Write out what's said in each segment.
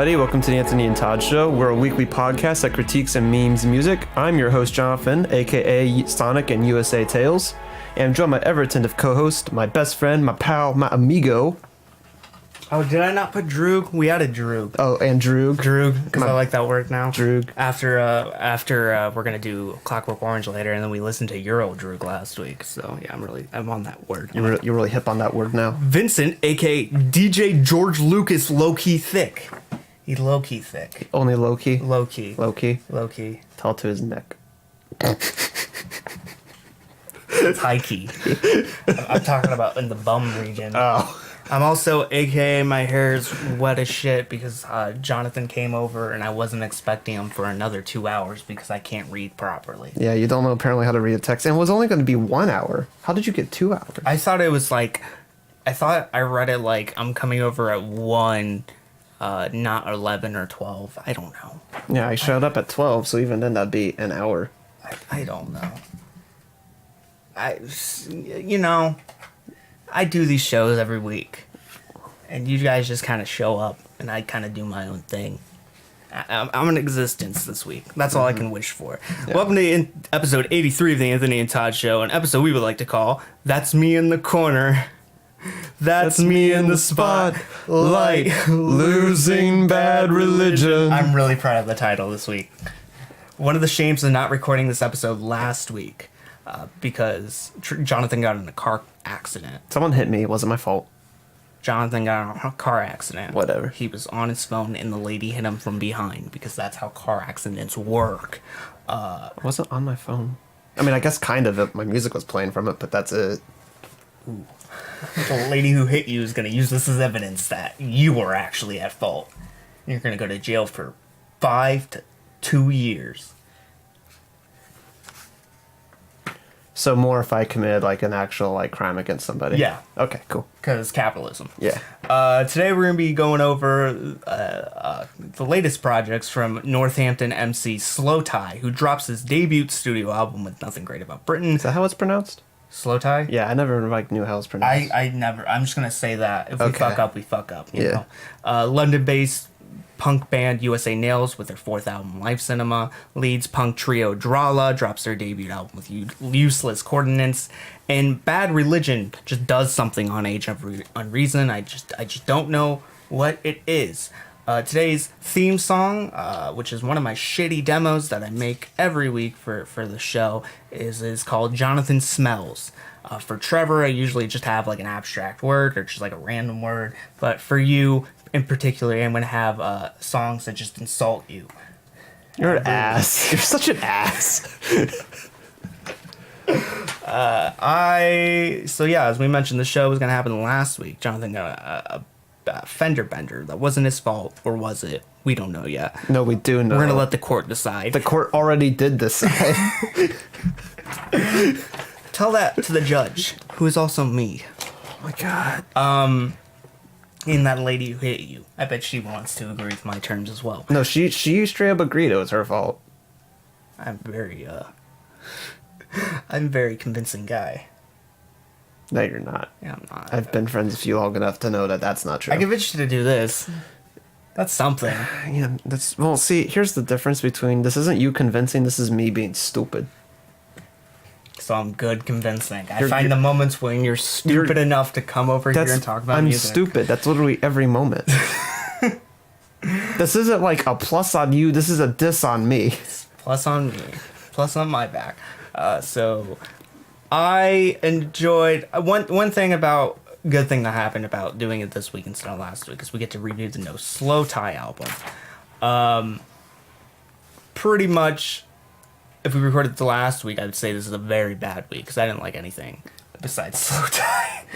everybody. Welcome to the Anthony and Todd Show. We're a weekly podcast that critiques and memes music. I'm your host, Jonathan, aka Sonic and USA Tales. And I'm joined by ever-attentive co-host, my best friend, my pal, my amigo. Oh, did I not put Droog? We added Droog. Oh, and Droog. Droog, because I like that word now. Droog. After we're going to do Clockwork Orange later, and then we listened to Euro Droog last week. So, yeah, I'm on that word. You're really hip on that word now. Vincent, a.k.a. DJ George Lucas, low-key thick. He's low-key thick. Only low-key? Low-key. Low-key? Low-key. Tell it to his neck. It's high-key. I'm talking about in the bum region. Oh. I'm also, a.k.a. my hair's wet as shit because Jonathan came over and I wasn't expecting him for another 2 hours because I can't read properly. Yeah, you don't know apparently how to read a text. And it was only going to be 1 hour. How did you get 2 hours? I thought it was like, I read it like I'm coming over at 1, not 11 or 12. I don't know. Yeah, I showed up at 12, so even then that'd be an hour. I don't know. I do these shows every week, and you guys just kind of show up, and I kind of do my own thing. I'm in existence this week. That's all I can wish for. Yeah. Welcome to episode 83 of the Anthony and Todd Show, an episode we would like to call That's Me in the Corner. That's me in the spotlight, losing bad religion. I'm really proud of the title this week. One of the shames of not recording this episode last week, because Jonathan got in a car accident. Someone hit me. It wasn't my fault. Jonathan got in a car accident. Whatever. He was on his phone and the lady hit him from behind because that's how car accidents work. It wasn't on my phone. I mean, I guess kind of. My music was playing from it, but that's it. Ooh. The lady who hit you is going to use this as evidence that you were actually at fault. You're going to go to jail for 5 to 2 years. So more if I committed like an actual like crime against somebody. Yeah. Okay, cool. Because capitalism. Yeah. Today we're going to be going over the latest projects from Northampton MC Slowthai, who drops his debut studio album with Nothing Great About Britain. Is that how it's pronounced? Slowthai? Yeah, I never like knew how it's pronounced. I never. I'm just going to say that. If we fuck up, we fuck up. You know? London-based punk band USA Nails with their 4th album Live Cinema. Leeds punk trio Drahla drops their debut album with Useless Coordinates. And Bad Religion just does something on Age of Unreason. I just don't know what it is. Today's theme song, which is one of my shitty demos that I make every week for the show, is called Jonathan Smells. For Trevor, I usually just have like an abstract word or just like a random word. But for you in particular, I'm going to have songs that just insult you. You're an ass. You're such an ass. As we mentioned, the show was going to happen last week. Jonathan got a fender bender. That wasn't his fault, or was it? We don't know yet. No, we do know. We're going to let the court decide. The court already did decide. Tell that to the judge, who is also me. Oh my god. And that lady who hit you. I bet she wants to agree with my terms as well. No, she straight up agreed it was her fault. I'm very convincing guy. No, you're not. Yeah, I'm not. I've been friends with you long enough to know that that's not true. I convinced you to do this. That's something. Yeah, see, here's the difference between this isn't you convincing, this is me being stupid. So I'm good convincing. I find the moments when you're stupid enough to come over here and talk about music. I'm stupid. That's literally every moment. This isn't like a plus on you. This is a diss on me. Plus on me. Plus on my back. So I enjoyed one good thing that happened about doing it this week instead of last week is we get to review the No Slowthai album. Pretty much, if we recorded the last week, I would say this is a very bad week because I didn't like anything besides Slowthai.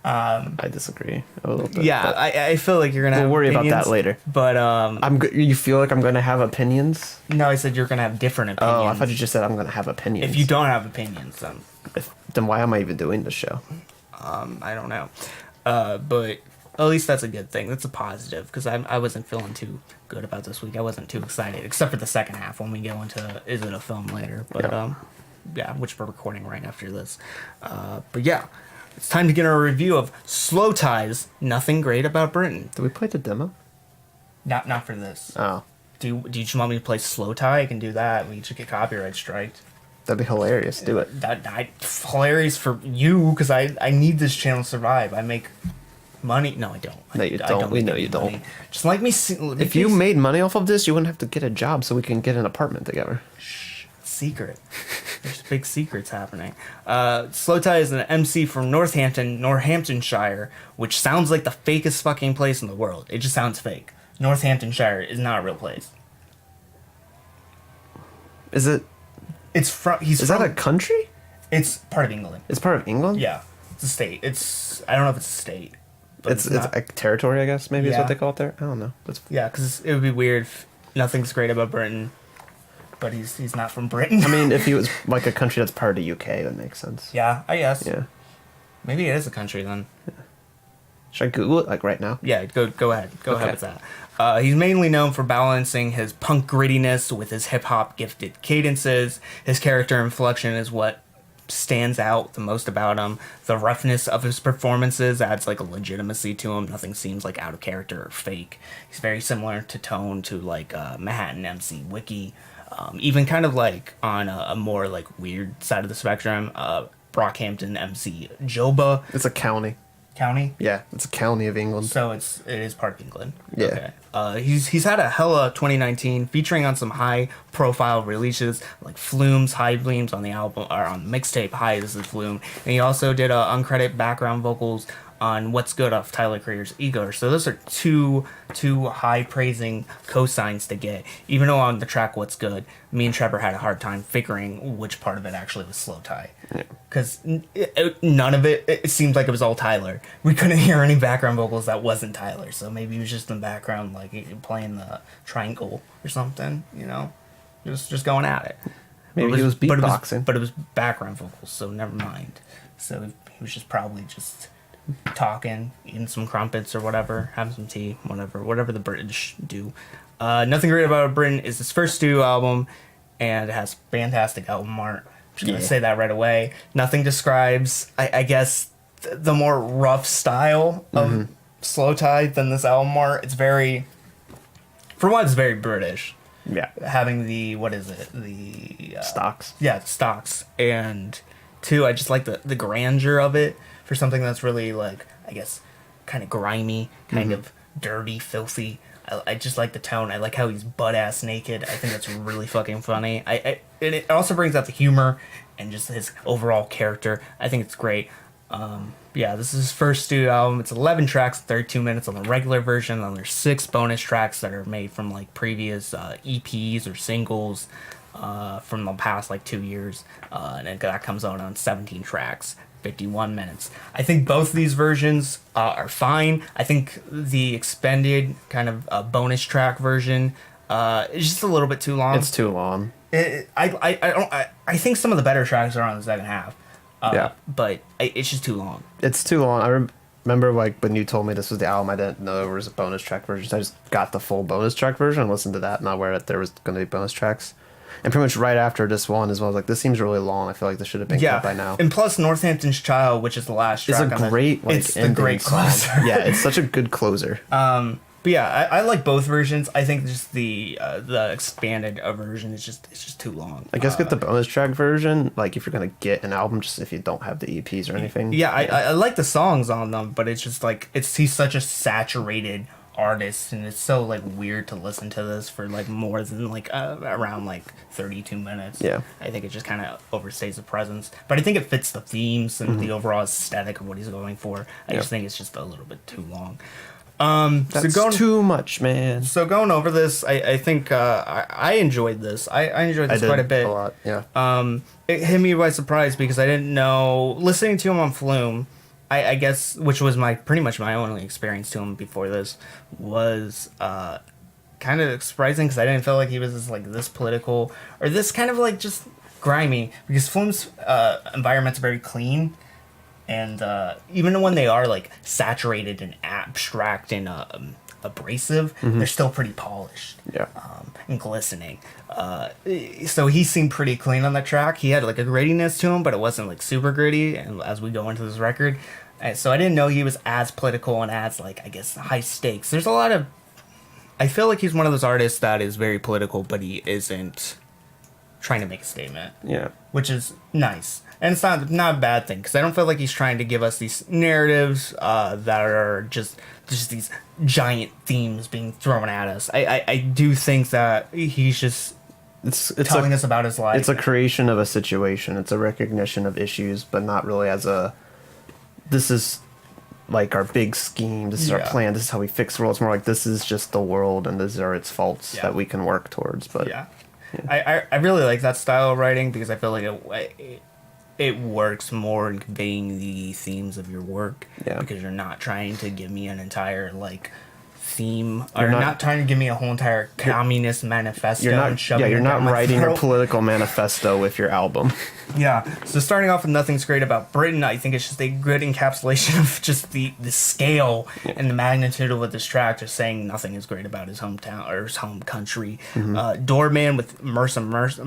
I disagree a little bit. Yeah, I feel like you're gonna have worry opinions, about that later. But you feel like I'm gonna have opinions? No, I said you're gonna have different opinions. Oh, I thought you just said I'm gonna have opinions. If you don't have opinions, then why am I even doing the show? I don't know. But at least that's a good thing. That's a positive because I wasn't feeling too good about this week. I wasn't too excited, except for the second half when we go into Is It a Film later. But which we're recording right after this. But yeah, it's time to get our review of Slowthai's Nothing Great About Britain. Did we play the demo? Not for this. Oh. Do you just want me to play Slowthai? I can do that. We should get copyright striked. That'd be hilarious. Do it. Hilarious for you, because I need this channel to survive. I make money. No, I don't. No, you don't. We know you don't. Just like me. If you made money off of this, you wouldn't have to get a job so we can get an apartment together. Shh. Secret. There's big secrets happening. Slowthai is an MC from Northamptonshire, which sounds like the fakest fucking place in the world. It just sounds fake. Northamptonshire is not a real place. Is it? It's from. Is that a country? It's part of England. It's part of England? Yeah, it's a state. I don't know if it's a state. But it's a territory, I guess. Maybe is what they call it there. I don't know. Yeah, because it would be weird. If nothing's great about Britain, but he's not from Britain. I mean, if he was like a country that's part of the UK, that makes sense. Yeah, I guess. Yeah. Maybe it is a country then. Yeah. Should I Google it like right now? Yeah, go ahead. Go ahead with that. He's mainly known for balancing his punk grittiness with his hip-hop gifted cadences. His character inflection is what stands out the most about him. The roughness of his performances adds like a legitimacy to him. Nothing seems like out of character or fake. He's very similar to tone to like Manhattan MC Wiki. Even kind of like on a more like weird side of the spectrum, Brockhampton MC Joba. It's a county. County? Yeah, it's a county of England. So it is part of England. Yeah. Okay. He's had a hella 2019 featuring on some high profile releases like Flume's High Bleams on the album or on the mixtape High This Is Flume, and he also did uncredited background vocals on What's Good off Tyler Creator's Ego. So those are two high praising cosigns to get. Even though on the track What's Good, me and Trevor had a hard time figuring which part of it actually was Slowthai. Because none of it seemed like it was all Tyler. We couldn't hear any background vocals that wasn't Tyler. So maybe he was just in the background like playing the triangle or something, you know? Just going at it. Maybe he was beatboxing. But it was background vocals, so never mind. So he was just probably just talking, eating some crumpets or whatever, having some tea, whatever the British do. Nothing Great About Britain is his first studio album, and it has fantastic album art. I'm just gonna say that right away. Nothing describes, I guess, the more rough style of Slowthai than this album art. It's very, for one, it's very British. Yeah. Having the, what is it? The stocks. Yeah, stocks. And two, I just like the grandeur of it. For something that's really, like, I guess, kind of grimy, kind of dirty, filthy. I just like the tone. I like how he's butt-ass naked. I think that's really fucking funny. And it also brings out the humor and just his overall character. I think it's great. Yeah, this is his first studio album. It's 11 tracks, 32 minutes on the regular version, and there's 6 bonus tracks that are made from, like, previous EPs or singles from the past, like, 2 years. And that comes out on 17 tracks. 51 minutes. I think both of these versions are fine. I think the expanded kind of bonus track version is just a little bit too long. It's too long. I think some of the better tracks are on the second half. But it's just too long. It's too long. I remember like when you told me this was the album, I didn't know there was a bonus track version. So I just got the full bonus track version and listened to that, not aware that there was going to be bonus tracks. And pretty much right after this one as well, I was like, this seems really long. I feel like this should have been cut by now. And plus, Northampton's Child, which is the last track. It's a great, it's the great closer. Yeah, it's such a good closer. But yeah, I like both versions. I think just the expanded version is just too long. I guess get the bonus track version, like if you're gonna get an album, just if you don't have the EPs or anything. Yeah, I like the songs on them, but it's just like he's such a saturated artist, and it's so like weird to listen to this for like more than like around like 32 minutes. Yeah, I think it just kind of overstays the presence, but I think it fits the themes and the overall aesthetic of what he's going for. I just think it's just a little bit too long. That's too much, man. So going over this, I think I enjoyed this. I enjoyed this quite a bit. A lot, yeah. It hit me by surprise because I didn't know, listening to him on Flume, I guess, which was pretty much my only experience to him before this, was kind of surprising because I didn't feel like he was this political or this kind of like just grimy, because Flume's environment's very clean, and even when they are like saturated and abstract and abrasive, they're still pretty polished, and glistening. So he seemed pretty clean on the track. He had like a grittiness to him, but it wasn't like super gritty. And as we go into this record, so I didn't know he was as political and as like, I guess, high stakes. There's a lot of I feel like he's one of those artists that is very political, but he isn't trying to make a statement. Yeah. Which is nice. And it's not a bad thing, because I don't feel like he's trying to give us these narratives that are just these giant themes being thrown at us. I do think that he's just it's telling us about his life. It's a creation of a situation. It's a recognition of issues, but not really as a, this is like our big scheme, this is our plan, this is how we fix the world. It's more like, this is just the world, and these are its faults that we can work towards. But I really like that style of writing, because I feel like it works more in conveying the themes of your work, because you're not trying to give me an entire like theme, or you're not trying to give me a whole entire communist manifesto. You're not writing a political manifesto with your album. So starting off with Nothing's Great About Britain, I think it's just a good encapsulation of just the scale and the magnitude of what this track, just saying nothing is great about his hometown or his home country. Doorman with Muramasa.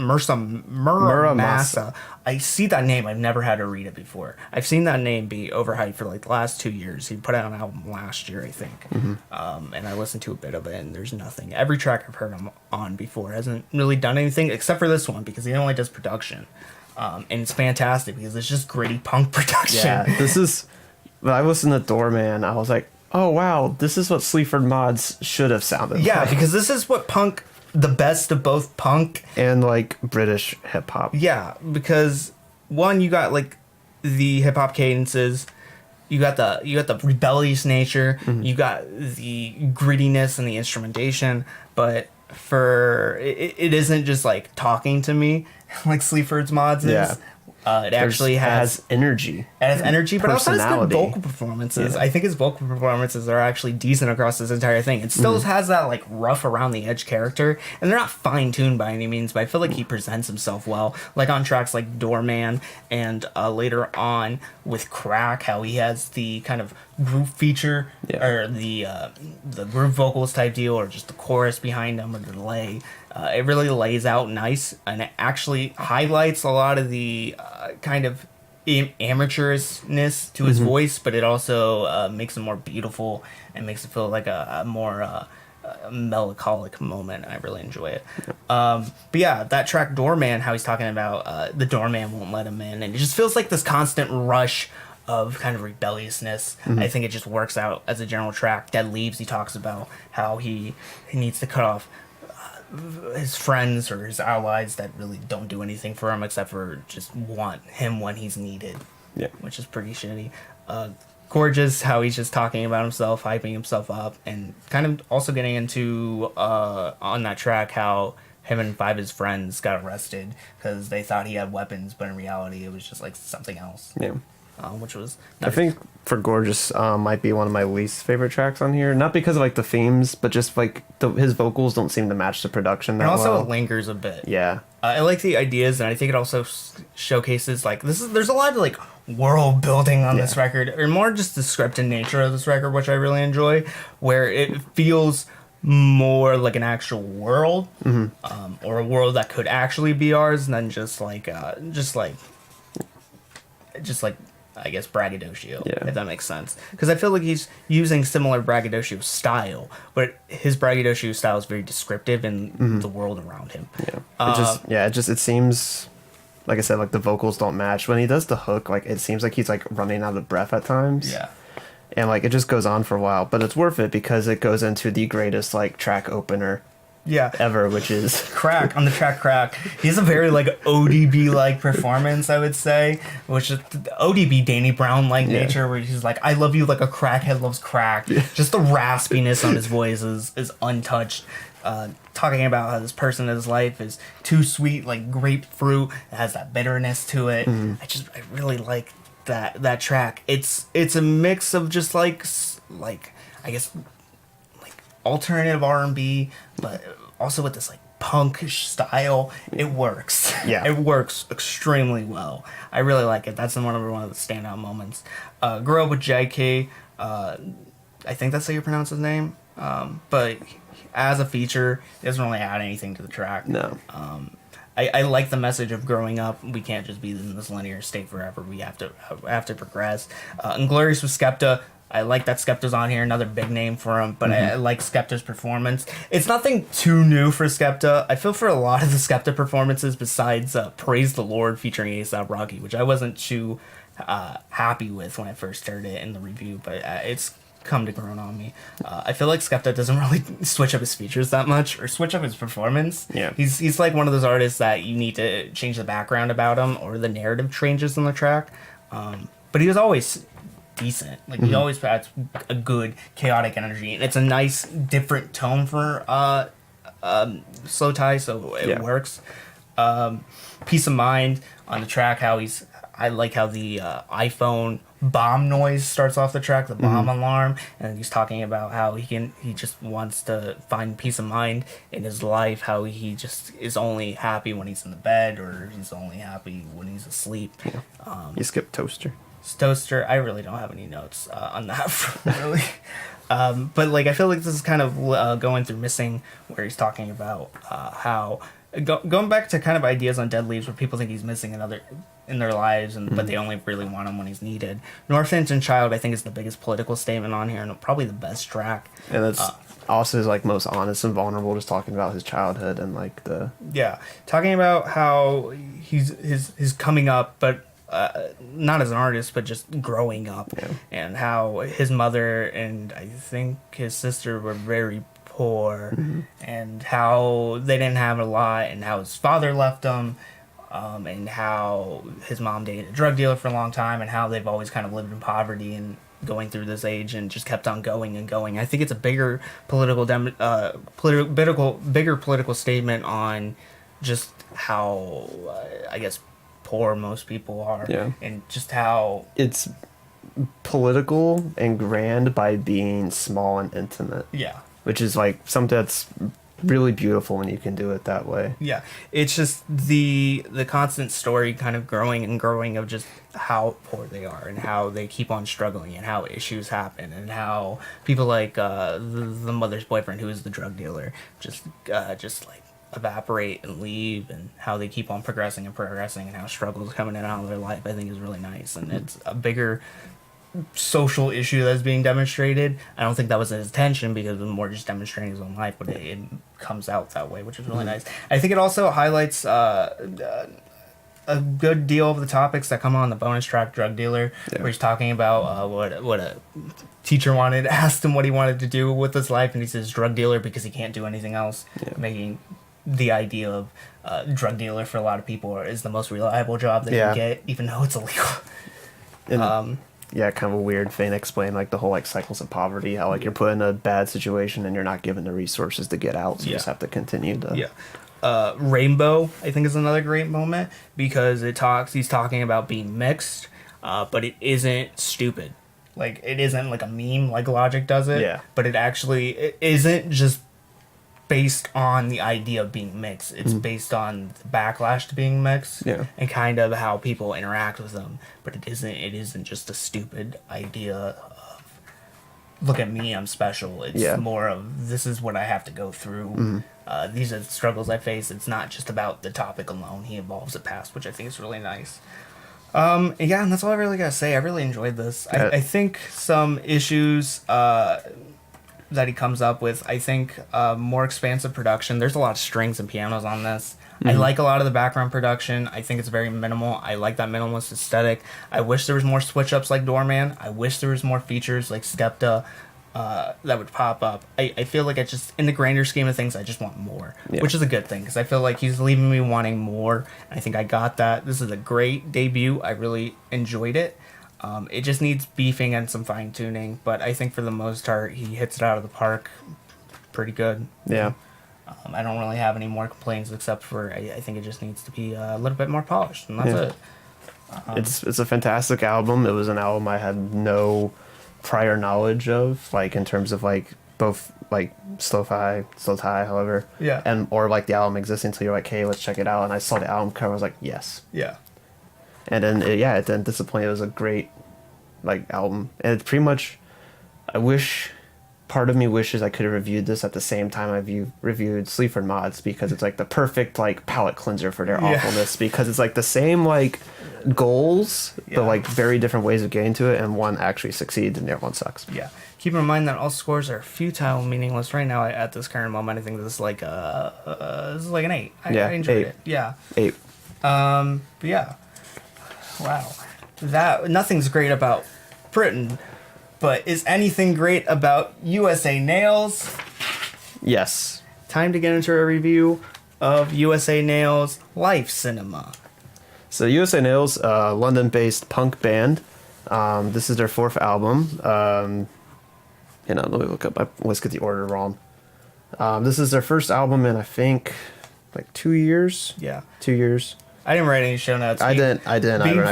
I see that name. I've never had to read it before. I've seen that name be overhyped for like the last 2 years. He put out an album last year, I think. And I listened to a bit of it, and there's nothing. Every track I've heard him on before hasn't really done anything, except for this one, because he only does production. And it's fantastic, because it's just gritty punk production. When I listened to Doorman, I was like, oh wow, this is what Sleaford Mods should have sounded like. Because this is what punk, the best of both punk and like British hip hop. Because one, you got like the hip hop cadences, you got the rebellious nature, you got the grittiness and the instrumentation, but it isn't just like talking to me like Sleaford's Mods is. It actually has energy. It has energy, but also has good vocal performances. I think his vocal performances are actually decent across this entire thing. It still has that like rough around the edge character, and they're not fine tuned by any means, but I feel like he presents himself well. Like on tracks like Doorman, and later on with Crack, how he has the kind of group feature or the group vocals type deal, or just the chorus behind him or the delay. It really lays out nice, and it actually highlights a lot of the kind of amateurishness to his voice, but it also makes it more beautiful and makes it feel like a more melancholic moment. I really enjoy it. But yeah, that track Doorman, how he's talking about the doorman won't let him in, and it just feels like this constant rush of kind of rebelliousness. I think it just works out as a general track. Dead Leaves, he talks about how he needs to cut off his friends or his allies that really don't do anything for him except for just want him when he's needed, which is pretty shitty. Gorgeous, how he's just talking about himself, hyping himself up, and kind of also getting into on that track how him and 5 of his friends got arrested because they thought he had weapons, but in reality it was just like something else. Which was nice. I think for Gorgeous might be one of my least favorite tracks on here, not because of like the themes, but just like his vocals don't seem to match the production that well. And also well. It lingers a bit. I like the ideas, and I think it also showcases like there's a lot of like world building on this record, or more just the scripted nature of this record, which I really enjoy, where it feels more like an actual world, or a world that could actually be ours, than just like I guess braggadocio, if that makes sense. Because I feel like he's using similar braggadocio style, but his braggadocio style is very descriptive in the world around him. It seems, like I said, like the vocals don't match. When he does the hook, like it seems like he's like running out of breath at times. And like it just goes on for a while, but it's worth it because it goes into the greatest like track opener ever, which is Crack. On the track Crack, he has a very like ODB like performance, I would say, which is ODB Danny Brown like nature, where he's like, I love you like a crackhead loves crack. Just the raspiness on his voice is untouched. Talking about how this person in his life is too sweet, like grapefruit. It has that bitterness to it. I really like that track. It's a mix of just like I guess alternative R&B, but also with this like punk style. It works. It works extremely well. I really like it. That's one of the standout moments. Grew Up with JK. I think that's how you pronounce his name. But as a feature, it doesn't really add anything to the track. I like the message of growing up. We can't just be in this linear state forever. We have to progress. Inglorious with Skepta. I like that Skepta's on here, another big name for him, but I like Skepta's performance. It's nothing too new for Skepta. I feel for a lot of the Skepta performances besides Praise the Lord featuring A$AP Rocky, which I wasn't too happy with when I first heard it in the review, but it's come to grow on me. I feel like Skepta doesn't really switch up his features that much or switch up his performance. Yeah. He's like one of those artists that you need to change the background about him or the narrative changes in the track. But he was always decent. Like he always had a good chaotic energy, and it's a nice different tone for Slowthai, so it works. Peace of Mind on the track, I like how the iPhone bomb noise starts off the track, the bomb alarm, and he's talking about how he just wants to find peace of mind in his life, how he just is only happy when he's in the bed, or he's only happy when he's asleep. You skipped Toaster. Toaster, I really don't have any notes on that, really. But like I feel like this is kind of going through Missing, where he's talking about how going back to kind of ideas on Dead Leaves, where people think he's missing in their lives, but they only really want him when he's needed. Northampton Child, I think, is the biggest political statement on here, and probably the best track. And that's also his like most honest and vulnerable, just talking about his childhood and like the talking about how he's coming up, but not as an artist, but just growing up, and how his mother and I think his sister were very poor, and how they didn't have a lot, and how his father left him, and how his mom dated a drug dealer for a long time, and how they've always kind of lived in poverty and going through this age and just kept on going and going. I think it's a bigger bigger political statement on just how I guess poor most people are, and just how it's political and grand by being small and intimate. Which is like something that's really beautiful when you can do it that way. It's just the constant story kind of growing and growing of just how poor they are and how they keep on struggling and how issues happen and how people like the mother's boyfriend, who is the drug dealer, just like evaporate and leave, and how they keep on progressing and how struggles coming in and out of their life, I think is really nice. And it's a bigger social issue that's being demonstrated. I don't think that was his intention, because it was more just demonstrating his own life, but it comes out that way, which is really nice. I think it also highlights a good deal of the topics that come on the bonus track, Drug Dealer, where he's talking about what a teacher asked him what he wanted to do with his life, and he says drug dealer because he can't do anything else, making the idea of drug dealer for a lot of people is the most reliable job they can get, even though it's illegal. Kind of a weird thing to explain, like the whole like cycles of poverty, how like you're put in a bad situation and you're not given the resources to get out, so you just have to continue to Rainbow, I think, is another great moment, because he's talking about being mixed, but it isn't stupid. Like, it isn't like a meme like Logic does it, but it isn't just based on the idea of being mixed. It's based on the backlash to being mixed, and kind of how people interact with them. But it isn't just a stupid idea of, look at me, I'm special. It's more of, this is what I have to go through. These are the struggles I face. It's not just about the topic alone. He evolves it past, which I think is really nice. And that's all I really gotta say. I really enjoyed this. I think some issues that he comes up with, I think more expansive production. There's a lot of strings and pianos on this. I like a lot of the background production. I think it's very minimal. I like that minimalist aesthetic. I wish there was more switch ups like Doorman. I wish there was more features like Skepta that would pop up. I feel like in the grander scheme of things, I just want more, which is a good thing, because I feel like he's leaving me wanting more. I think I got that. This is a great debut. I really enjoyed it. It just needs beefing and some fine tuning, but I think for the most part, he hits it out of the park pretty good. I don't really have any more complaints, except for I think it just needs to be a little bit more polished, and that's it. It's a fantastic album. It was an album I had no prior knowledge of, like in terms of like both like Slowthai, however, and or like the album existing until you're like, hey, let's check it out. And I saw the album cover, I was like, yes, and then it didn't disappoint. It was a great like album, and it's pretty much, part of me wishes I could have reviewed this at the same time I reviewed Sleaford Mods, because it's like the perfect like palate cleanser for their awfulness, because it's like the same like goals, but like very different ways of getting to it, and one actually succeeds and the other one sucks. Yeah. Keep in mind that all scores are futile, meaningless. Right now, at this current moment, I think this is like an 8. I enjoyed 8. it. Yeah. 8. But yeah. Wow. That nothing's great about Britain, but is anything great about USA Nails? Yes. Time to get into a review of USA Nails Life Cinema. So USA Nails, London-based punk band. This is their 4th album. Let me look up. I always get the order wrong. This is their first album in, I think, like 2 years. Yeah. 2 years. I didn't write any show notes. I didn't. I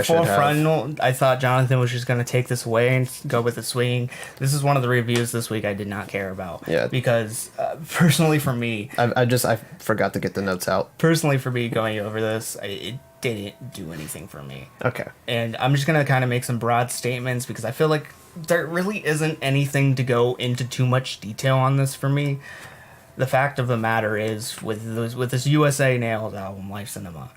should have. I thought Jonathan was just going to take this away and go with the swinging. This is one of the reviews this week I did not care about. Yeah. Because personally for me... I forgot to get the notes out. Personally for me, going over this, it didn't do anything for me. Okay. And I'm just going to kind of make some broad statements because I feel like there really isn't anything to go into too much detail on this for me. The fact of the matter is, with this USA Nails album, Life Cinema,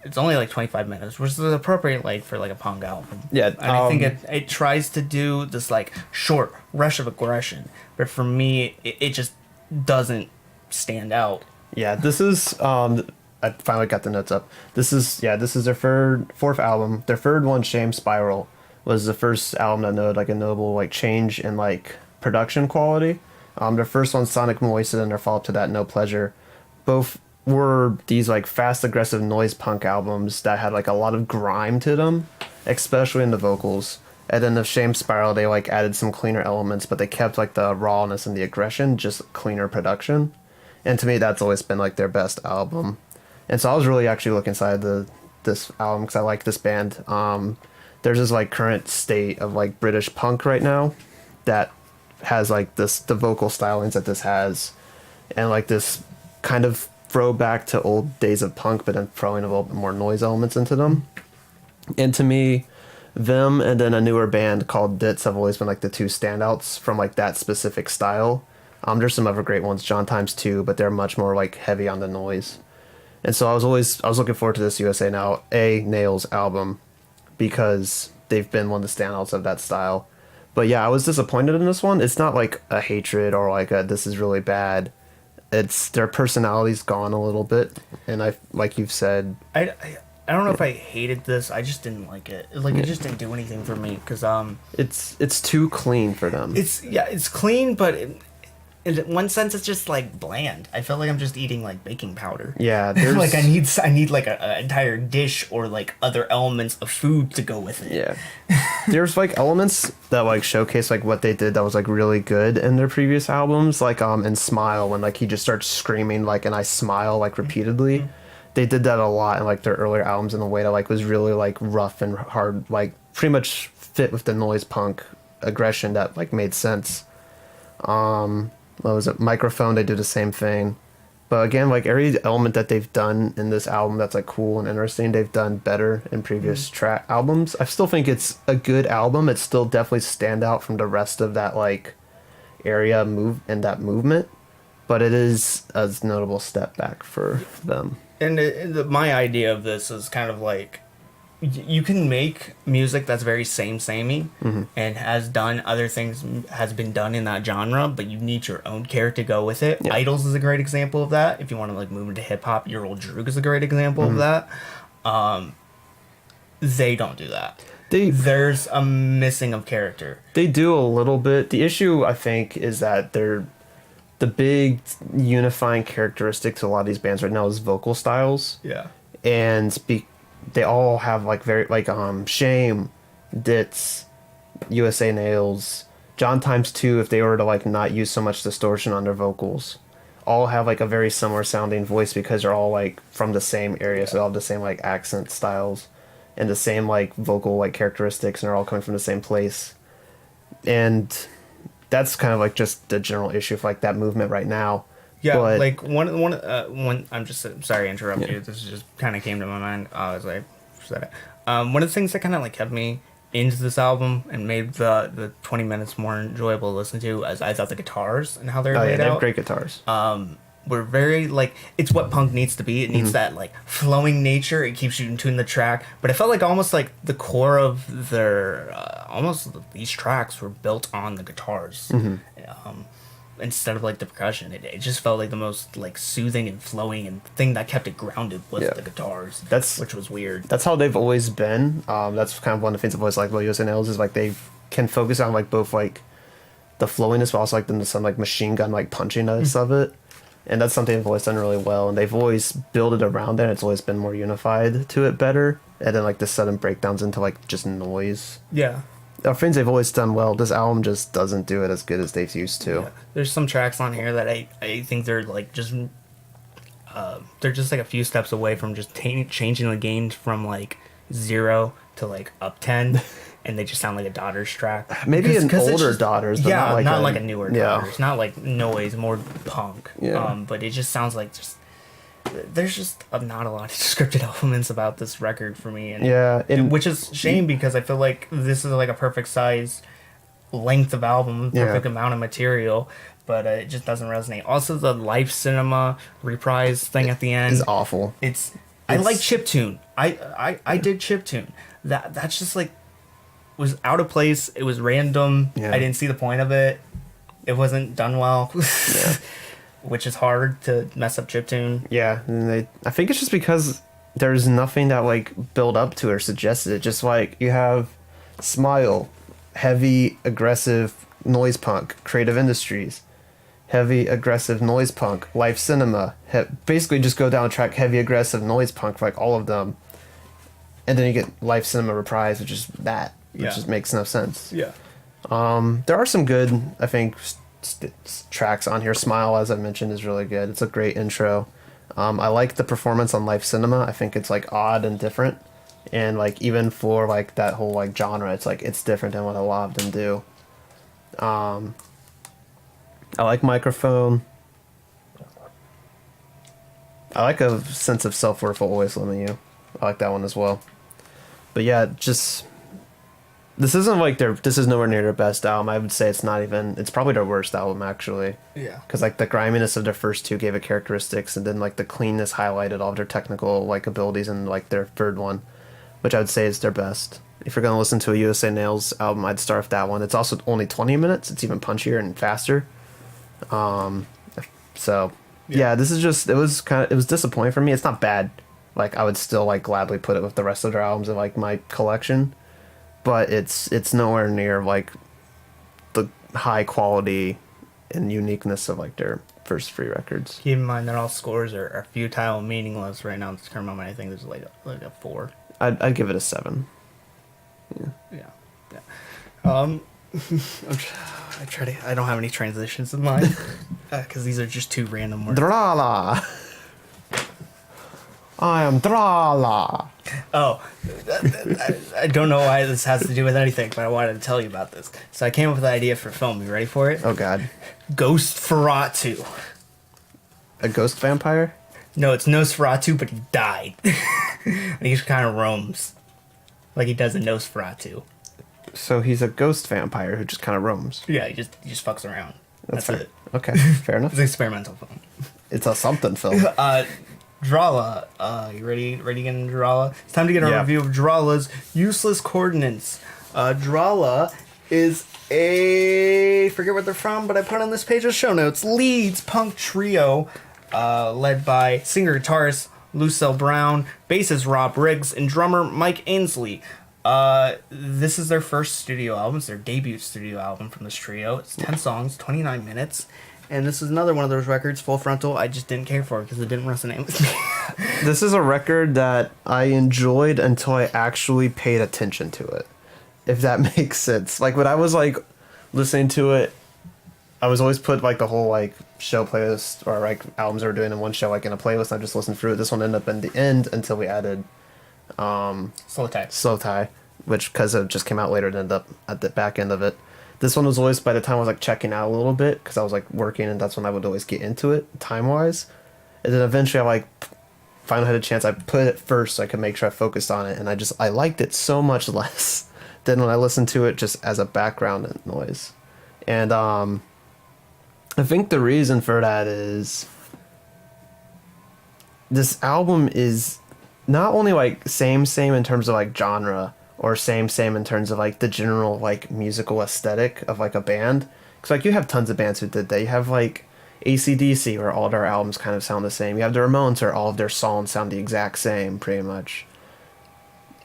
it's only like 25 minutes, which is appropriate length for like a punk album. Yeah, and I think it tries to do this like short rush of aggression, but for me, it just doesn't stand out. Yeah, this is I finally got the notes up. This is their 4th album. Their 3rd one, Shame Spiral, was the first album that noted like a notable like change in like production quality. Their first one, Sonic Moisted, and their follow-up to that, No Pleasure, both were these like fast, aggressive noise punk albums that had like a lot of grime to them, especially in the vocals. And then the Shame Spiral, they like added some cleaner elements, but they kept like the rawness and the aggression, just cleaner production. And to me, that's always been like their best album. And so I was really actually looking inside this album because I like this band. There's this like current state of like British punk right now that has like the vocal stylings that this has, and like this kind of throwback to old days of punk, but then throwing a little bit more noise elements into them. And to me, them and then a newer band called Dits have always been like the two standouts from like that specific style. There's some other great ones, John Times 2, but they're much more like heavy on the noise. And so I was looking forward to this USA Nails album because they've been one of the standouts of that style. But yeah, I was disappointed in this one. It's not like a hatred or like a this is really bad. It's their personality's gone a little bit, and I like you've said. I don't know if I hated this. I just didn't like it. Like it just didn't do anything for me because it's too clean for them. It's clean, but in one sense it's just like bland. I feel like I'm just eating like baking powder. Yeah, like I need like a entire dish or like other elements of food to go with it. Yeah, there's like elements that like showcase like what they did that was like really good in their previous albums, like in Smile when like he just starts screaming like and I smile like repeatedly. Mm-hmm. They did that a lot in like their earlier albums in a way that like was really like rough and hard, like pretty much fit with the noise punk aggression that like made sense. What was it? Microphone, they do the same thing. But again, like every element that they've done in this album that's like cool and interesting, they've done better in previous track albums. I still think it's a good album. It still definitely stand out from the rest of that like area and that movement. But it is a notable step back for them. And my idea of this is kind of like you can make music that's very samey mm-hmm. and has done other things, has been done in that genre, but you need your own character to go with it. Yeah. Idols is a great example of that. If you want to like move into hip hop, Your Old Droog is a great example mm-hmm. of that. They don't do that. There's a missing of character. They do a little bit. The issue I think is that the big unifying characteristic to a lot of these bands right now is vocal styles. Yeah. And they all have like very like Shame, Dits, USA Nails, John Times 2 if they were to like not use so much distortion on their vocals, all have like a very similar sounding voice because they're all like from the same area, so they all have the same like accent styles and the same like vocal like characteristics, and they're all coming from the same place. And that's kind of like just the general issue of like that movement right now. Yeah, but, like one. I'm just sorry to interrupt you. This just kind of came to my mind as I said it. One of the things that kind of like kept me into this album and made the 20 minutes more enjoyable to listen to, as I thought the guitars and how they're laid out. They have great guitars. were very like, it's what punk needs to be. It needs that like flowing nature. It keeps you in tune the track, but it felt like almost like the core of their these tracks were built on the guitars. Instead of like the percussion. It just felt like the most like soothing and flowing and thing that kept it grounded was the guitars. Which was weird. That's how they've always been. That's kind of one of the things I've always liked about USA Nails is like they can focus on like both like the flowiness, but also like some like machine gun like punchiness of it. And that's something they've always done really well, and they've always built it around it. It's always been more unified to it better, and then like the sudden breakdowns into like just noise. Yeah. Our things they've always done well. This album just doesn't do it as good as they've used to. Yeah. There's some tracks on here that I think they're like just they're just like a few steps away from just changing the gain from like 0 to like up 10. And they just sound like a Daughters track. Maybe an older Daughters, but not like a newer Daughters. Not like noise, more punk. Yeah. But it just sounds like there's just not a lot of scripted elements about this record for me. And, which is a shame because I feel like this is like a perfect size length of album, perfect amount of material, but it just doesn't resonate. Also, the Life Cinema reprise thing at the end is awful. I like chiptune. I did chiptune. That's just like was out of place. It was random. I didn't see the point of it. It wasn't done well. Which is hard to mess up chiptune. Yeah, and I think it's just because there's nothing that like build up to it or suggested it. Just like you have Smile, heavy aggressive noise punk, Creative Industries, heavy aggressive noise punk, Life Cinema. Basically, just go down track heavy aggressive noise punk for like all of them, and then you get Life Cinema reprise, which is that, which just makes no sense. Yeah. There are some good, I think, tracks on here. Smile, as I mentioned, is really good. It's a great intro. I like the performance on Life Cinema. I think it's like odd and different, and like even for like that whole like genre, it's like it's different than what a lot of them do. I like Microphone. I like A Sense of Self-Worth Will Always Limit You. I like that one as well. But yeah, just this isn't like this is nowhere near their best album. I would say it's probably their worst album actually. Yeah. Because like the griminess of their first two gave it characteristics, and then like the cleanness highlighted all of their technical like abilities in like their third one, which I would say is their best. If you're gonna listen to a USA Nails album, I'd start with that one. It's also only 20 minutes. It's even punchier and faster. So yeah, this is just it was disappointing for me. It's not bad. Like I would still like gladly put it with the rest of their albums in like my collection. But it's nowhere near like the high quality and uniqueness of like their first three records. Keep in mind that all scores are futile and meaningless right now at this current moment. I think there's like a 4. I'd give it a 7. Yeah. I don't have any transitions in mind because these are just too random words. Drahla. I am Drahla. Oh, I don't know why this has to do with anything, but I wanted to tell you about this. So I came up with an idea for a film. You ready for it? Oh, God. Ghost Ferratu. A ghost vampire? No, it's Nosferatu, but he died. And he just kind of roams. Like he does in Nosferatu. So he's a ghost vampire who just kind of roams. Yeah, he just fucks around. That's fair. it. Okay, fair enough. It's an experimental film. It's a something film. Drahla, you ready to get into Drahla? It's time to get a review of Drahla's Useless Coordinates. Drahla is a, forget where they're from, but I put on this page of show notes, Leeds punk trio, led by singer-guitarist Lucille Brown, bassist Rob Riggs, and drummer Mike Ainsley. This is their first studio album. It's their debut studio album from this trio. It's 10 songs, 29 minutes. And this is another one of those records, Full Frontal, I just didn't care for because it didn't resonate with me. This is a record that I enjoyed until I actually paid attention to it, if that makes sense. Like, when I was, like, listening to it, I was always put, like, the whole, like, show playlist or, like, albums they were doing in one show, like, in a playlist, and I just listened through it. This one ended up in the end until we added Slowthai, which, because it just came out later, it ended up at the back end of it. This one was always, by the time I was like checking out a little bit, because I was like working, and that's when I would always get into it time wise. And then eventually I like finally had a chance. I put it first so I could make sure I focused on it, and I liked it so much less than when I listened to it just as a background noise. And I think the reason for that is this album is not only like same in terms of like genre, or same in terms of like the general like musical aesthetic of like a band. Because like you have tons of bands who did that. You have like AC/DC, where all their albums kind of sound the same. You have the Ramones, where all of their songs sound the exact same, pretty much.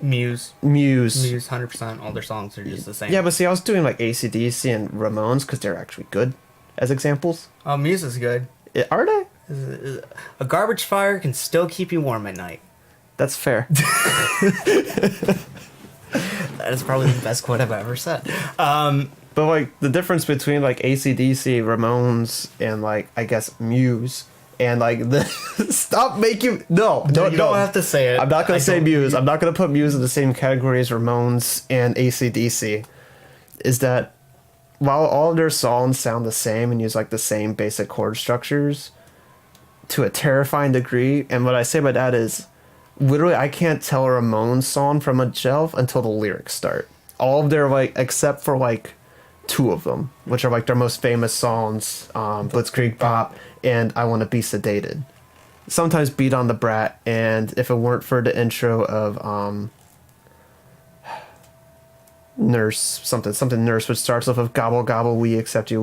Muse, 100%. All their songs are just the same. Yeah, but see, I was doing like AC/DC and Ramones because they're actually good as examples. Muse is good. Are they? A garbage fire can still keep you warm at night. That's fair. That is probably the best quote I've ever said. But like the difference between like AC/DC, Ramones, and like I guess Muse, and like the stop making you don't have to say it. I'm not gonna say Muse. I'm not gonna put Muse in the same category as Ramones and AC/DC. Is that while all of their songs sound the same and use like the same basic chord structures to a terrifying degree, and what I say by that is literally I can't tell a Ramones song from a shelf until the lyrics start. All of their like except for like two of them, which are like their most famous songs, Blitzkrieg Bop and I Want to Be Sedated. Sometimes Beat on the Brat, and if it weren't for the intro of Nurse something Nurse, which starts off with Gobble Gobble we accept you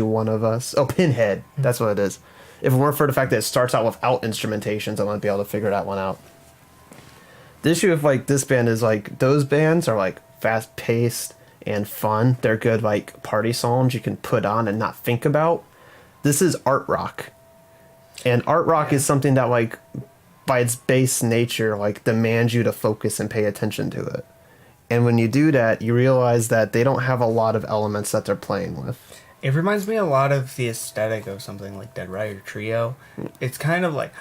one of us. Oh, Pinhead, that's what it is. If it weren't for the fact that it starts out without instrumentations, I wouldn't be able to figure that one out. The issue with like this band is like those bands are like fast paced and fun. They're good like party songs you can put on and not think about. This is art rock. And art rock is something that like by its base nature like demands you to focus and pay attention to it. And when you do that, you realize that they don't have a lot of elements that they're playing with. It reminds me a lot of the aesthetic of something like Dead Rider Trio. It's kind of like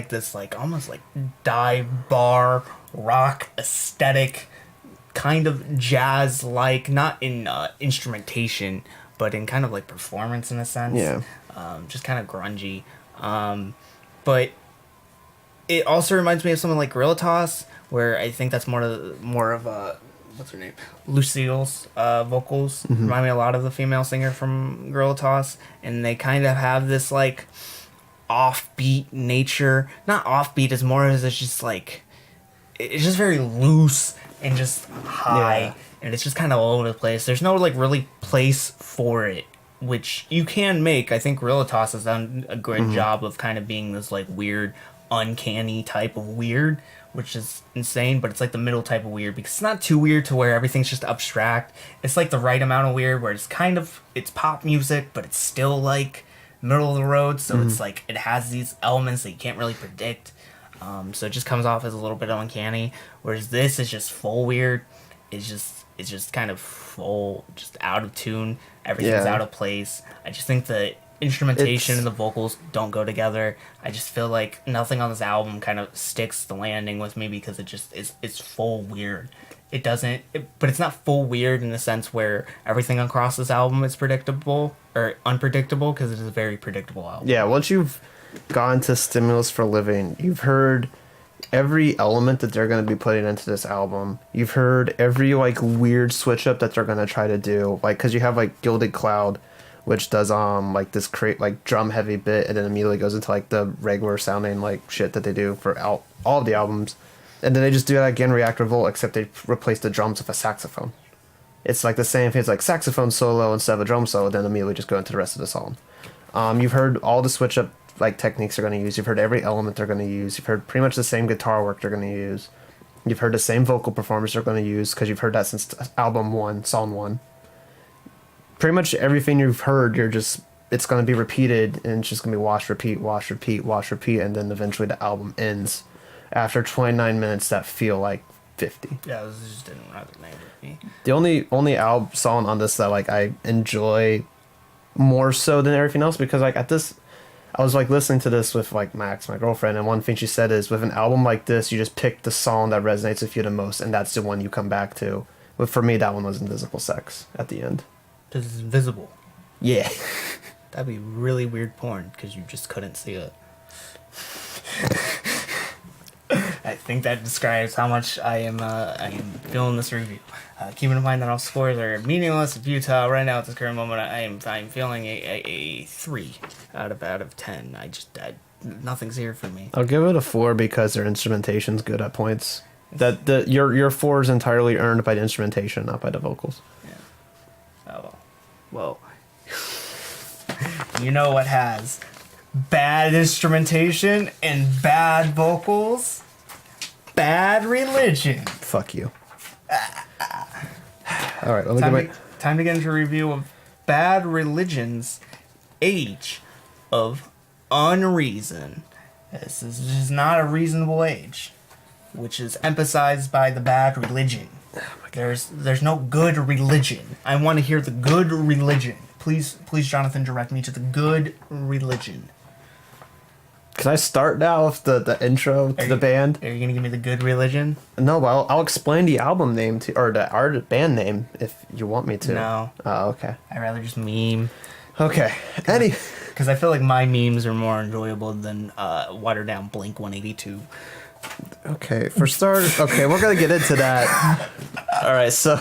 this like almost like dive bar rock aesthetic, kind of jazz like, not in instrumentation but in kind of like performance in a sense. Yeah. Just kind of grungy. But it also reminds me of something like Gorilla Toss, where I think that's more of a what's her name, Lucille's vocals remind me a lot of the female singer from Gorilla Toss, and they kind of have this like offbeat nature. Not offbeat, as more as it's just like it's just very loose and just high, and it's just kind of all over the place. There's no like really place for it, which you can make. I think Gorilla Toss has done a great job of kind of being this like weird, uncanny type of weird, which is insane, but it's like the middle type of weird, because it's not too weird to where everything's just abstract. It's like the right amount of weird where it's kind of, it's pop music, but it's still like middle of the road, so it's like it has these elements that you can't really predict. So it just comes off as a little bit uncanny, whereas this is just full weird. It's just kind of full, just out of tune. Everything's out of place. I just think the instrumentation and the vocals don't go together. I just feel like nothing on this album kind of sticks the landing with me, because it just it's full weird. It doesn't, but it's not full weird in the sense where everything across this album is predictable or unpredictable, because it is a very predictable album. Yeah, once you've gone to Stimulus for Living, you've heard every element that they're going to be putting into this album. You've heard every like weird switch up that they're going to try to do, like because you have like Gilded Cloud, which does like this like drum heavy bit, and then immediately goes into like the regular sounding like shit that they do for all of the albums, and then they just do that again, React Revolt, except they replace the drums with a saxophone. It's like the same thing. It's like saxophone solo instead of a drum solo, then immediately just go into the rest of the song. You've heard all the switch up like techniques they're going to use. You've heard every element they're going to use. You've heard pretty much the same guitar work they're going to use. You've heard the same vocal performance they're going to use, because you've heard that since album 1, song 1. Pretty much everything you've heard, it's going to be repeated, and it's just going to be wash, repeat, and then eventually the album ends after 29 minutes that feel like 50. Yeah, this just didn't resonate with me. The only album song on this that like I enjoy more so than everything else, because like at this, I was like listening to this with like Max, my girlfriend, and one thing she said is, with an album like this, you just pick the song that resonates with you the most, and that's the one you come back to. But for me, that one was Invisible Sex at the end. This is invisible. Yeah. That'd be really weird porn, because you just couldn't see it. I think that describes how much I am feeling this review. Keeping in mind that all scores are meaningless, futile. Right now, at this current moment, I'm feeling a 3 out of 10. nothing's here for me. I'll give it a 4 because their instrumentation's good at points. Your 4 is entirely earned by the instrumentation, not by the vocals. Yeah. Oh well. You know what has bad instrumentation and bad vocals? Bad religion. Fuck you. All right, let me time to get into a review of Bad Religion's Age of Unreason. This is just not a reasonable age, which is emphasized by the bad religion. There's no good religion. I want to hear the good religion. Please, Jonathan, direct me to the good religion. Can I start now with the intro to the band? Are you gonna give me the good religion? No, but I'll explain the album name or the band name if you want me to. No. Oh, okay. I'd rather just meme. Okay. Because I feel like my memes are more enjoyable than watered down Blink 182. Okay, for starters, we're gonna get into that. All right, so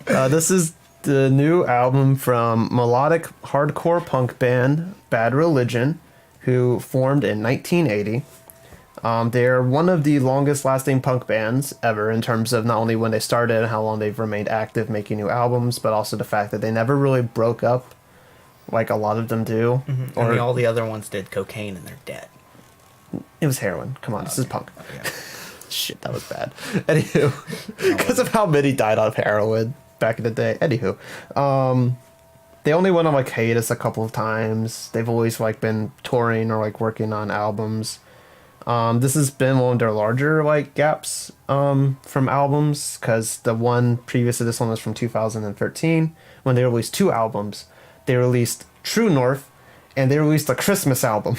this is the new album from melodic hardcore punk band Bad Religion, who formed in 1980. They're one of the longest lasting punk bands ever in terms of not only when they started and how long they've remained active making new albums, but also the fact that they never really broke up like a lot of them do. Mm-hmm. I mean, all the other ones did cocaine and they're dead. It was heroin. Come on, this is punk. Okay. Shit, that was bad. Anywho, because of how many died of heroin back in the day. Anywho, they only went on like hiatus a couple of times. They've always like been touring or like working on albums. This has been one of their larger like gaps from albums, because the one previous to this one was from 2013 when they released 2 albums. They released True North and they released a Christmas album,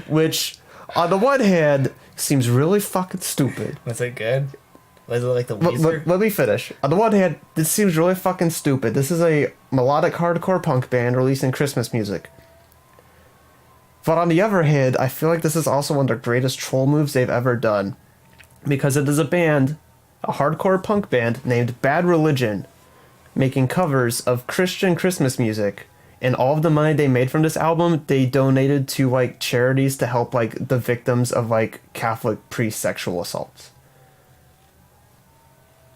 which on the one hand seems really fucking stupid. Was it good? Was it like the Weezer? Let me finish. On the one hand, this seems really fucking stupid. This is a melodic hardcore punk band releasing Christmas music. But on the other hand, I feel like this is also one of the greatest troll moves they've ever done. Because it is a band, a hardcore punk band named Bad Religion, making covers of Christian Christmas music. And all of the money they made from this album, they donated to like charities to help like the victims of like Catholic priest sexual assaults.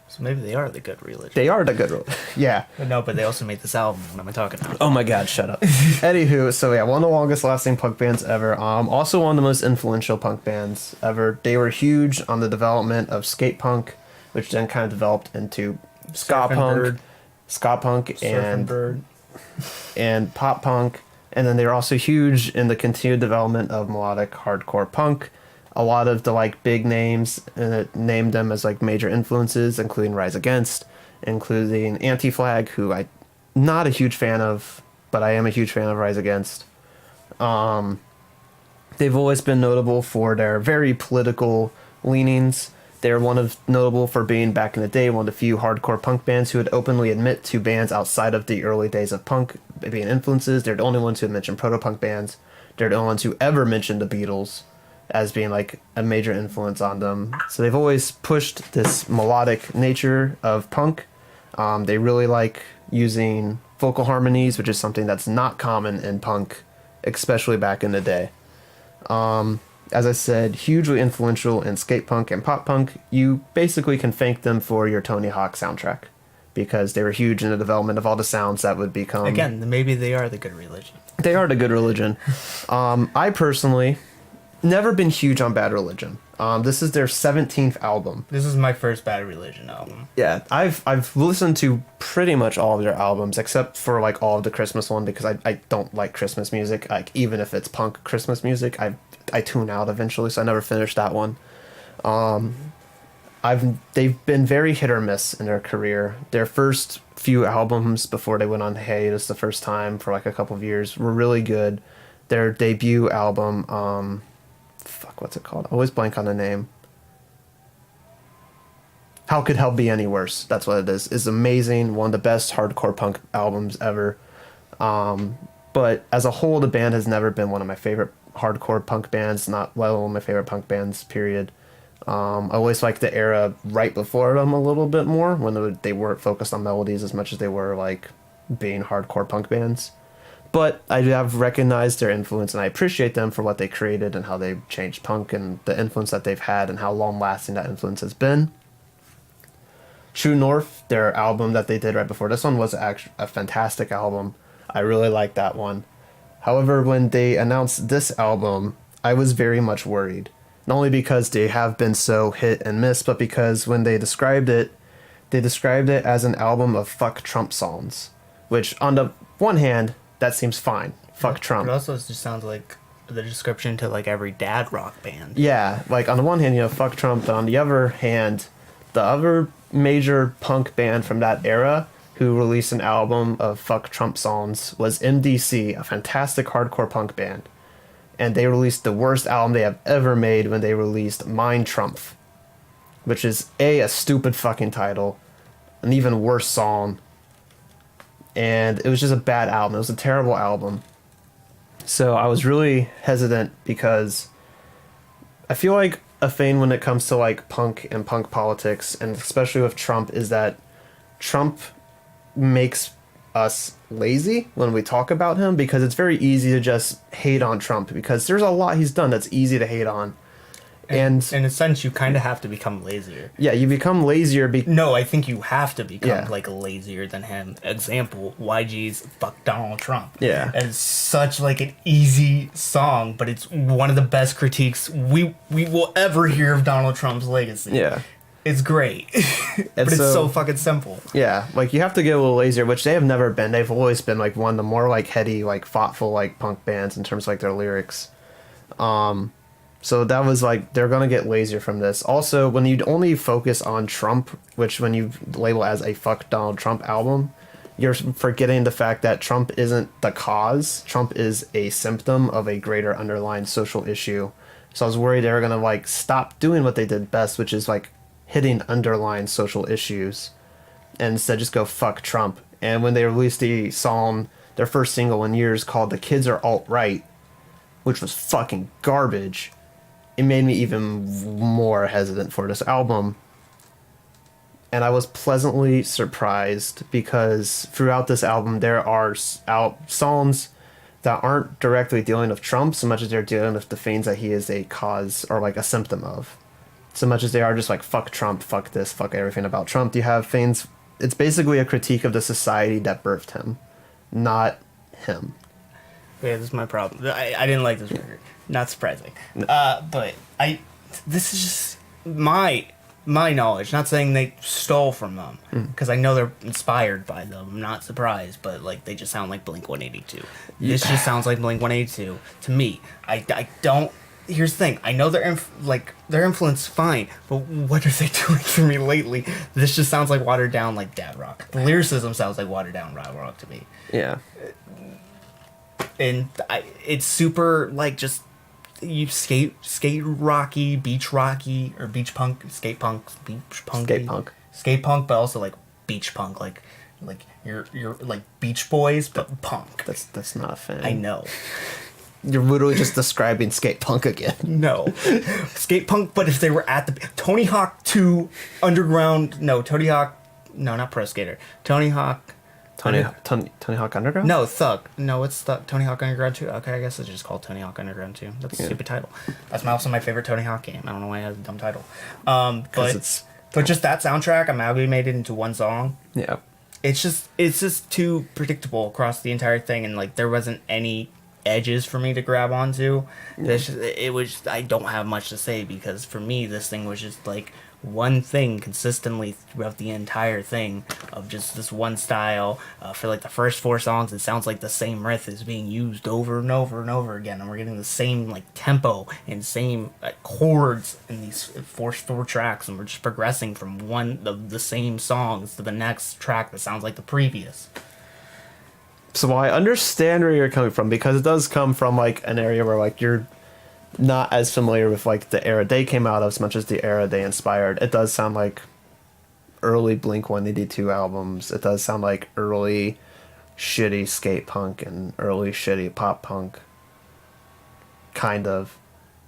So maybe they are the good religion. They are the good religion. Yeah. No, but they also made this album. What am I talking about? Oh my god, shut up. Anywho, so yeah, one of the longest lasting punk bands ever. Also one of the most influential punk bands ever. They were huge on the development of skate punk, which then kind of developed into ska punk and pop punk. And then they were also huge in the continued development of melodic hardcore punk. A lot of the like big names named them as like major influences, including Rise Against, including Anti-Flag, who I'm not a huge fan of, but I am a huge fan of Rise Against. They've always been notable for their very political leanings. They're notable for being, back in the day, one of the few hardcore punk bands who would openly admit to bands outside of the early days of punk being influences. They're the only ones who had mentioned proto-punk bands. They're the only ones who ever mentioned the Beatles as being like a major influence on them. So they've always pushed this melodic nature of punk. They really like using vocal harmonies, which is something that's not common in punk, especially back in the day. As I said, hugely influential in skate punk and pop punk. You basically can thank them for your Tony Hawk soundtrack, because they were huge in the development of all the sounds that would become... Again, maybe they are the good religion. They are the good religion. I personally... never been huge on Bad Religion. This is their 17th album. This is my first Bad Religion album. Yeah, I've listened to pretty much all of their albums except for like all of the Christmas one, because I don't like Christmas music. Like even if it's punk Christmas music, I tune out eventually, so I never finished that one. They've been very hit or miss in their career. Their first few albums before they went on hiatus the first time for like a couple of years were really good. Their debut album, what's it called? I always blank on the name. How Could Hell Be Any Worse? That's what it is. It's amazing. One of the best hardcore punk albums ever. But as a whole, the band has never been one of my favorite hardcore punk bands. Not well, one of my favorite punk bands, period. I always liked the era right before them a little bit more, when they weren't focused on melodies as much as they were like being hardcore punk bands. But I have recognized their influence, and I appreciate them for what they created and how they changed punk and the influence that they've had and how long-lasting that influence has been. True North, their album that they did right before this one, was actually a fantastic album. I really liked that one. However, when they announced this album, I was very much worried. Not only because they have been so hit and miss, but because when they described it as an album of fuck Trump songs. Which, on the one hand, that seems fine. Fuck Trump. It also just sounds like the description to like every dad rock band. Yeah, like on the one hand, fuck Trump, but on the other hand, the other major punk band from that era who released an album of fuck Trump songs was MDC, a fantastic hardcore punk band. And they released the worst album they have ever made when they released Mein Trump, which is a stupid fucking title, an even worse song, and it was just a bad album. It was a terrible album. So I was really hesitant because I feel like a thing when it comes to like punk and punk politics, and especially with Trump, is that Trump makes us lazy when we talk about him, because it's very easy to just hate on Trump because there's a lot he's done that's easy to hate on. And in a sense, you kind of have to become lazier. Yeah, you become lazier. No, I think you have to become like lazier than him. Example: YG's "Fuck Donald Trump." Yeah, and it's such like an easy song, but it's one of the best critiques we will ever hear of Donald Trump's legacy. Yeah, it's great, but it's so fucking simple. Yeah, like you have to get a little lazier, which they have never been. They've always been like one of the more like heady, like thoughtful, like punk bands in terms of like their lyrics. So that was like, they're going to get lazier from this. Also, when you only focus on Trump, which when you label as a fuck Donald Trump album, you're forgetting the fact that Trump isn't the cause. Trump is a symptom of a greater underlying social issue. So I was worried they were going to like stop doing what they did best, which is like hitting underlying social issues, and instead just go fuck Trump. And when they released the song, their first single in years, called "The Kids Are Alt-Right," which was fucking garbage, it made me even more hesitant for this album. And I was pleasantly surprised, because throughout this album there are songs that aren't directly dealing with Trump so much as they're dealing with the things that he is a cause or like a symptom of. So much as they are just like fuck Trump, fuck this, fuck everything about Trump. You have things, it's basically a critique of the society that birthed him, not him. Yeah, this is my problem. I didn't like this record. Not surprising. No. But this is just my knowledge. Not saying they stole from them, because I know they're inspired by them. I'm not surprised, but like they just sound like Blink-182. This just sounds like Blink-182 to me. I don't. Here's the thing. I know their influence fine, but what are they doing for me lately? This just sounds like watered down like dad rock. The lyricism sounds like watered down rap rock to me. Yeah. And it's super like just you skate rocky, beach rocky, or beach punk, skate punk, skate punk, but also like beach punk, like you're like Beach Boys but punk. That's not a thing. I know. You're literally just describing skate punk again. No, skate punk, but if they were at the Tony Hawk 2 Underground, Tony Hawk, not Pro Skater, Tony Hawk. Tony Hawk Underground? No, Thug. No, it's Thug. Tony Hawk Underground 2. Okay, I guess it's just called Tony Hawk Underground 2. That's a stupid title. That's also my favorite Tony Hawk game. I don't know why it has a dumb title. But just that soundtrack amalgamated into one song. Yeah. It's just too predictable across the entire thing, and like there wasn't any edges for me to grab onto. I don't have much to say, because for me this thing was just like one thing consistently throughout the entire thing, of just this one style. For like the first 4 songs, it sounds like the same riff is being used over and over and over again, and we're getting the same like tempo and same chords in these four tracks, and we're just progressing from one of the same songs to the next track that sounds like the previous. So I understand where you're coming from, because it does come from like an area where like you're not as familiar with like the era they came out of as much as the era they inspired. It does sound like early Blink-182 albums. It does sound like early shitty skate punk and early shitty pop punk. Kind of.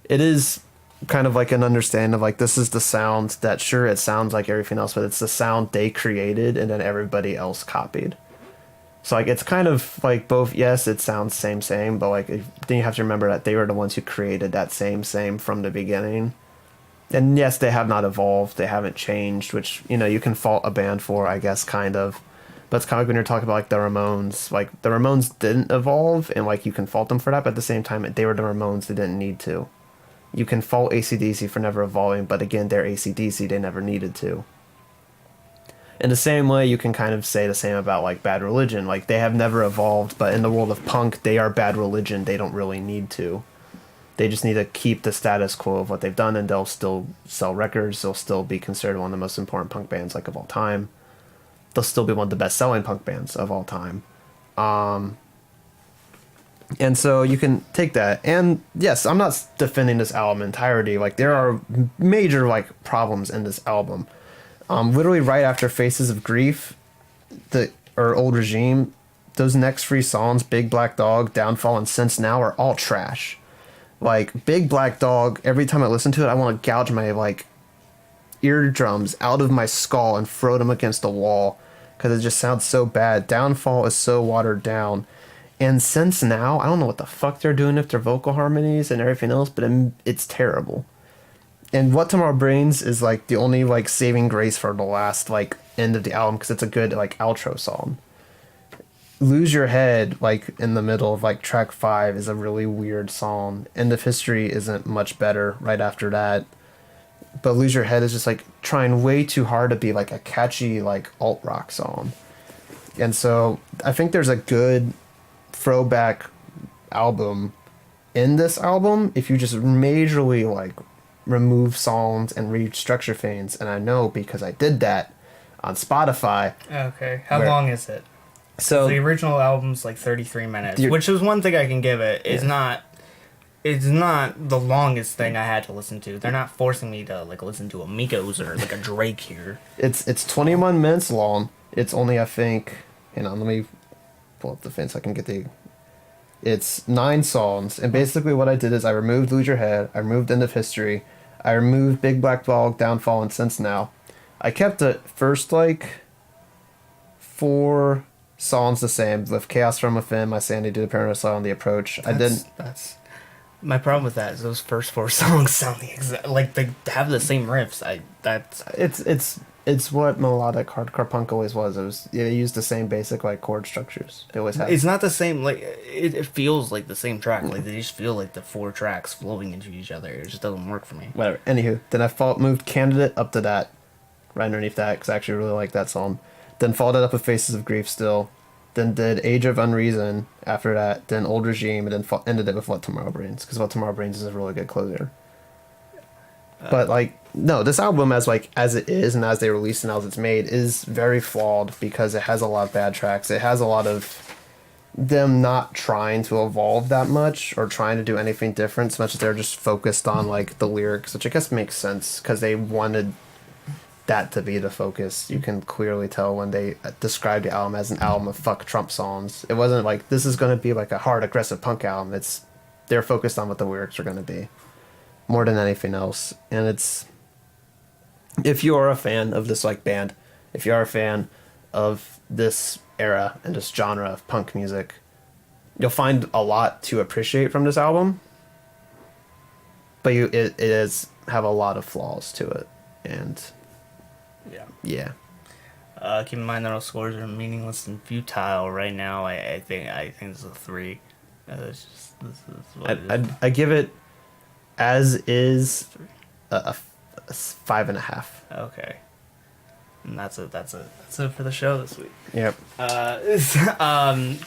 It is kind of like an understanding of like, this is the sound that, sure, it sounds like everything else, but it's the sound they created and then everybody else copied. So like it's kind of like both. Yes, it sounds same, but like then you have to remember that they were the ones who created that same from the beginning. And yes, they have not evolved. They haven't changed, which you can fault a band for, I guess, kind of. But it's kind of like when you're talking about like the Ramones. Like the Ramones didn't evolve, and like you can fault them for that. But at the same time, they were the Ramones. They didn't need to. You can fault AC/DC for never evolving, but again, they're AC/DC. They never needed to. In the same way, you can kind of say the same about like Bad Religion. Like they have never evolved, but in the world of punk, they are Bad Religion. They don't really need to. They just need to keep the status quo of what they've done, and they'll still sell records. They'll still be considered one of the most important punk bands like of all time. They'll still be one of the best-selling punk bands of all time. And so you can take that. And yes, I'm not defending this album entirety. Like there are major like problems in this album. Literally right after Faces of Grief, or Old Regime, those next three songs, Big Black Dog, Downfall, and Since Now, are all trash. Like Big Black Dog, every time I listen to it, I want to gouge my like eardrums out of my skull and throw them against the wall because it just sounds so bad. Downfall is so watered down. And Since Now, I don't know what the fuck they're doing with their vocal harmonies and everything else, but it's terrible. And What Tomorrow Brings is like the only like saving grace for the last like end of the album because it's a good like outro song. Lose Your Head, like in the middle of like track 5, is a really weird song. End of History isn't much better right after that. But Lose Your Head is just like trying way too hard to be like a catchy like alt rock song. And so I think there's a good throwback album in this album if you just majorly like remove songs and restructure things. And I know because I did that on Spotify. Okay. How long is it? So the original album's like 33 minutes, which is one thing I can give it. It's not the longest thing I had to listen to. They're not forcing me to like listen to a Migos or like a Drake here. It's 21 minutes long. It's only, I think, hang on, let me pull up the thing so I can get the... It's 9 songs, and basically what I did is I removed Lose Your Head, I removed End of History, I removed Big Black Dog, Downfall, and Since Now. I kept the first like 4 songs the same, with Chaos From Within, My Sanity to the Paradise Law, and The Approach. That's my problem with that is those first 4 songs sound the exact, like they have the same riffs. It's what melodic hardcore punk always was. It used the same basic like chord structures. It always had. It's not the same. Like it feels like the same track. Like they just feel like the 4 tracks flowing into each other. It just doesn't work for me. Whatever. Anywho, then I moved Candidate up to that, right underneath that, because I actually really like that song. Then followed it up with Faces of Grief still. Then did Age of Unreason after that. Then Old Regime, and then ended it with What Tomorrow Brings, because What Tomorrow Brings is a really good closer. But like, no, this album as it is and as they release and as it's made is very flawed because it has a lot of bad tracks. It has a lot of them not trying to evolve that much or trying to do anything different, so much as they're just focused on like the lyrics, which I guess makes sense because they wanted that to be the focus. You can clearly tell when they described the album as an album of fuck Trump songs. It wasn't like this is going to be like a hard aggressive punk album. They're focused on what the lyrics are going to be more than anything else. And it's, if you are a fan of this like band, if you are a fan of this era and this genre of punk music, you'll find a lot to appreciate from this album. But it is have a lot of flaws to it, and yeah. Keep in mind that our scores are meaningless and futile right now. I think this is a 3. This is what it is. I give it as is a 5.5. Okay. And that's it for the show this week. Yep.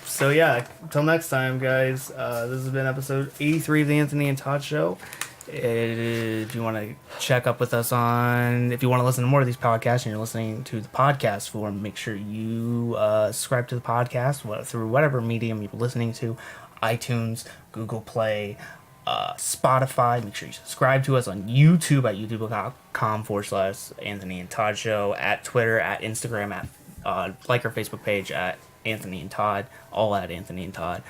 So yeah, until next time, guys. This has been episode 83 of the Anthony and Todd Show. If you want to check up with us if you want to listen to more of these podcasts and you're listening to the podcast form, make sure you subscribe to the podcast through whatever medium you're listening to, iTunes, Google Play, Spotify. Make sure you subscribe to us on YouTube at youtube.com/Anthony and Todd Show, at Twitter, at Instagram, at like our Facebook page at Anthony and Todd, all at Anthony and Todd,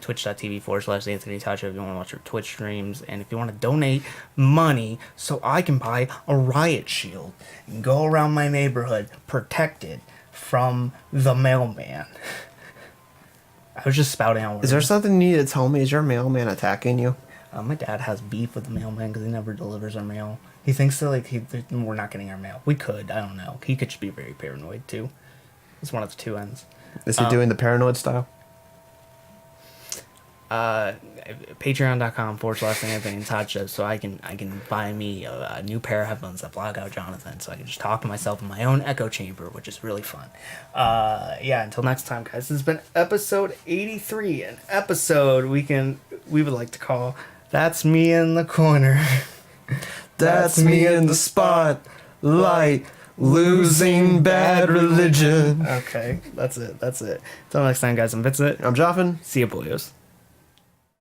twitch.tv/Anthony and Todd Show if you want to watch our Twitch streams, and if you want to donate money so I can buy a riot shield and go around my neighborhood protected from the mailman. I was just spouting out words. Is there something you need to tell me? Is your mailman attacking you? My dad has beef with the mailman because he never delivers our mail. He thinks that we're not getting our mail. We could. I don't know. He could just be very paranoid too. It's one of the two ends. Is he doing the paranoid style? Patreon.com/Anthony so I can buy me a new pair of headphones that block out Jonathan, so I can just talk to myself in my own echo chamber, which is really fun. Until next time, guys. This has been episode 83, an episode we would like to call "That's Me in the Corner." That's me in the spotlight, losing bad religion. Okay, that's it. Until next time, guys. I'm Vincent. I'm Jonathan. See you, boyos.